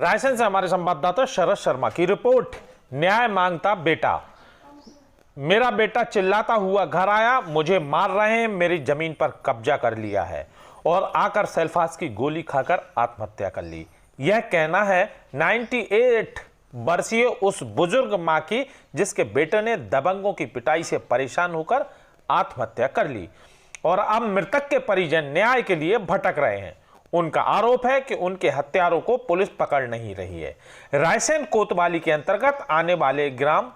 रायसेन से हमारे संवाददाता शरद शर्मा की रिपोर्ट। न्याय मांगता बेटा। मेरा बेटा चिल्लाता हुआ घर आया, मुझे मार रहे हैं, मेरी जमीन पर कब्जा कर लिया है और आकर सेल्फास की गोली खाकर आत्महत्या कर ली। यह कहना है 98 वर्षीय उस बुजुर्ग मां की जिसके बेटे ने दबंगों की पिटाई से परेशान होकर आत्महत्या कर ली और अब मृतक के परिजन न्याय के लिए भटक रहे हैं। उनका आरोप है कि उनके हत्यारों को पुलिस पकड़ नहीं रही है। रायसेन कोतवाली के अंतर्गत आने वाले ग्राम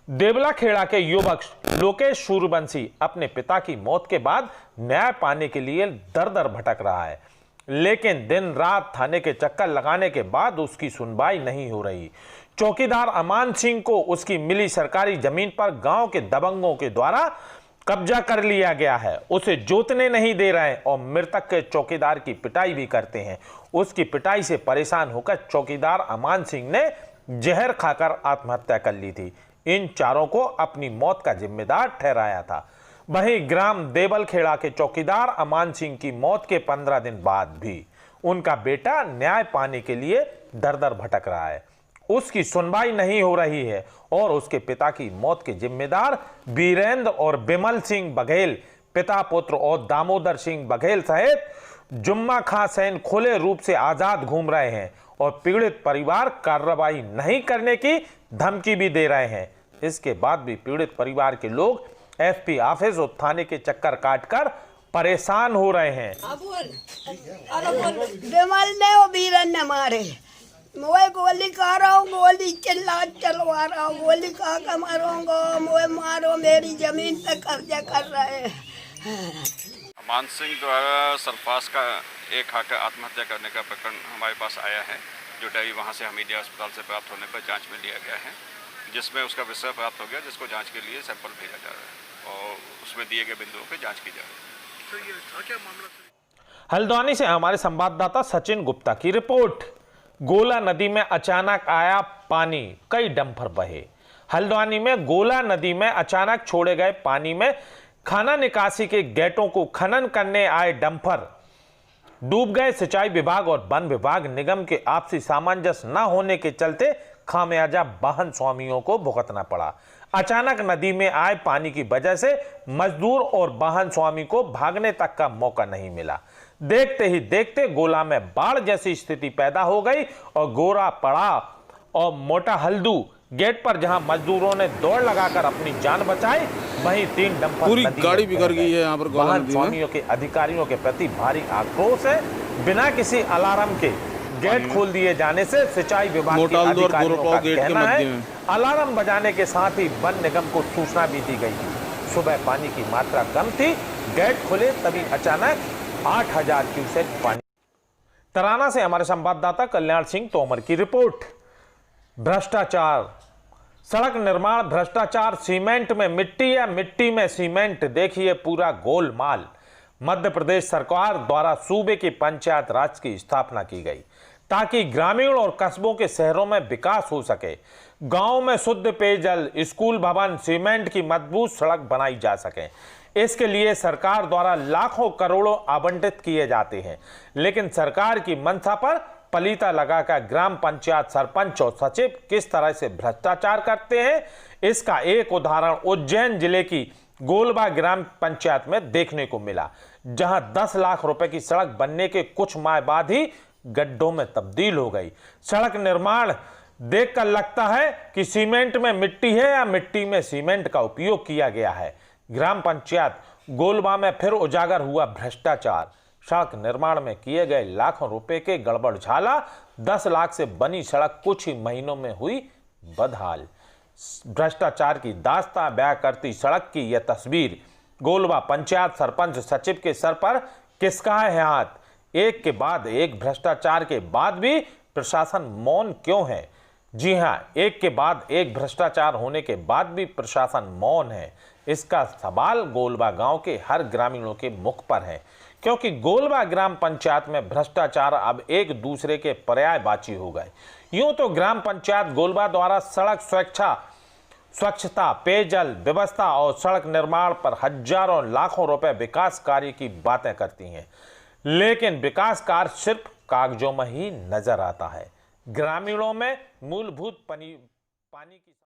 देवलाखेड़ा के युवक लोकेश सूर्यवंशी अपने पिता की मौत के बाद न्याय पाने के लिए दर दर भटक रहा है, लेकिन दिन रात थाने के चक्कर लगाने के बाद उसकी सुनवाई नहीं हो रही। चौकीदार अमान सिंह को उसकी मिली सरकारी जमीन पर गांव के दबंगों के द्वारा कब्जा कर लिया गया है, उसे जोतने नहीं दे रहे हैं और मृतक के चौकीदार की पिटाई भी करते हैं। उसकी पिटाई से परेशान होकर चौकीदार अमान सिंह ने जहर खाकर आत्महत्या कर ली थी। इन चारों को अपनी मौत का जिम्मेदार ठहराया था। वहीं ग्राम देवलखेड़ा के चौकीदार अमान सिंह की मौत के 15 दिन बाद भी उनका बेटा न्याय पाने के लिए दर दर भटक रहा है। उसकी सुनवाई नहीं हो रही है और उसके पिता की मौत के जिम्मेदार वीरेंद्र और बिमल सिंह बघेल, पिता पुत्र और दामोदर सिंह बघेल सहित जुम्मा खां सैन खुले रूप से आजाद घूम रहे हैं और पीड़ित परिवार कार्रवाई नहीं करने की धमकी भी दे रहे हैं। इसके बाद भी पीड़ित परिवार के लोग एसपी ऑफिस और थाने के चक्कर काटकर परेशान हो रहे हैं। बिमल ने और वीरेंद्र ने मारे, मैं गोली खा रहा हूँ, गोली चलवा रहा हूँ, गोली खा कर मारूंगा, मुझे मारो, मेरी जमीन पे कब्जा कर रहे हैं। अमान सिंह द्वारा सरफास का एक खाकर आत्महत्या करने का प्रकरण हमारे पास आया है, जो डायरी वहाँ से हमीदिया अस्पताल से प्राप्त होने पर जांच में लिया गया है, जिसमें उसका विषय प्राप्त हो गया, जिसको जांच के लिए सैंपल भेजा जा रहा है और उसमें दिए गए बिंदुओं पर जाँच की जा रही है। सर, ये था क्या मामला? हल्द्वानी से हमारे संवाददाता सचिन गुप्ता की रिपोर्ट। गोला नदी में अचानक आया पानी, कई डंपर बहे। हल्द्वानी में गोला नदी में अचानक छोड़े गए पानी में खाना निकासी के गेटों को खनन करने आए डंपर डूब गए। सिंचाई विभाग और वन विभाग निगम के आपसी सामंजस्य न होने के चलते खामियाजा वाहन स्वामियों को भुगतना पड़ा। अचानक नदी में आए पानी की वजह से मजदूर और वाहन स्वामी को भागने तक का मौका नहीं मिला। देखते ही देखते गोला में बाढ़ जैसी स्थिति पैदा हो गई और गोरा पड़ा और मोटा हल्दू गेट पर जहां मजदूरों ने दौड़ लगाकर अपनी जान बचाई, वहीं 3 डंपर पूरी गाड़ी बिगड़ गई है। यहाँ पर वाहन स्वामियों के अधिकारियों के प्रति भारी आक्रोश है। बिना किसी अलार्म के गेट खोल दिए जाने से सिंचाई विभाग के अधिकारियों का कहना है अलार्म बजाने के साथ ही वन निगम को सूचना भी दी गई थी। सुबह पानी की मात्रा कम थी, गेट खुले तभी अचानक 8000 क्यूसेक पानी। तराना से हमारे संवाददाता कल्याण सिंह तोमर की रिपोर्ट। भ्रष्टाचार, सड़क निर्माण भ्रष्टाचार, सीमेंट में मिट्टी या मिट्टी में सीमेंट, देखिए पूरा गोलमाल। मध्य प्रदेश सरकार द्वारा सूबे की पंचायत राज की स्थापना की गई ताकि ग्रामीण और कस्बों के शहरों में विकास हो सके। गांव में शुद्ध पेयजल, स्कूल भवन, सीमेंट की मजबूत सड़क बनाई जा सके। इसके लिए सरकार द्वारा लाखों करोड़ों आवंटित किए जाते हैं, लेकिन सरकार की मंशा पर पलीता लगाकर ग्राम पंचायत सरपंच और सचिव किस तरह से भ्रष्टाचार करते हैं, इसका एक उदाहरण उज्जैन जिले की गोलबा ग्राम पंचायत में देखने को मिला, जहां 10 लाख रुपए की सड़क बनने के कुछ माह बाद ही गड्ढों में तब्दील हो गई। सड़क निर्माण देखकर लगता है कि सीमेंट में मिट्टी है या मिट्टी में सीमेंट का उपयोग किया गया है। ग्राम पंचायत गोलबा में फिर उजागर हुआ भ्रष्टाचार। सड़क निर्माण में किए गए लाखों रुपए के गड़बड़ झाला, 10 लाख से बनी सड़क कुछ ही महीनों में हुई बदहाल। भ्रष्टाचार की दास्तां बयां करती सड़क की यह तस्वीर। गोलबा पंचायत सरपंच सचिव के सर पर किसका है हाथ? एक के बाद एक भ्रष्टाचार के बाद भी प्रशासन मौन क्यों है? जी हां, एक के बाद एक भ्रष्टाचार होने के बाद भी प्रशासन मौन है। इसका सवाल गोलबा गांव के हर ग्रामीणों के मुख पर है, क्योंकि गोलबा ग्राम पंचायत में भ्रष्टाचार अब एक दूसरे के पर्यायवाची हो गए। यूं तो ग्राम पंचायत गोलबा द्वारा सड़क स्वच्छता, पेयजल व्यवस्था और सड़क निर्माण पर हजारों लाखों रुपए विकास कार्य की बातें करती हैं, लेकिन विकास कार्य सिर्फ कागजों में ही नजर आता है। ग्रामीणों में मूलभूत पानी की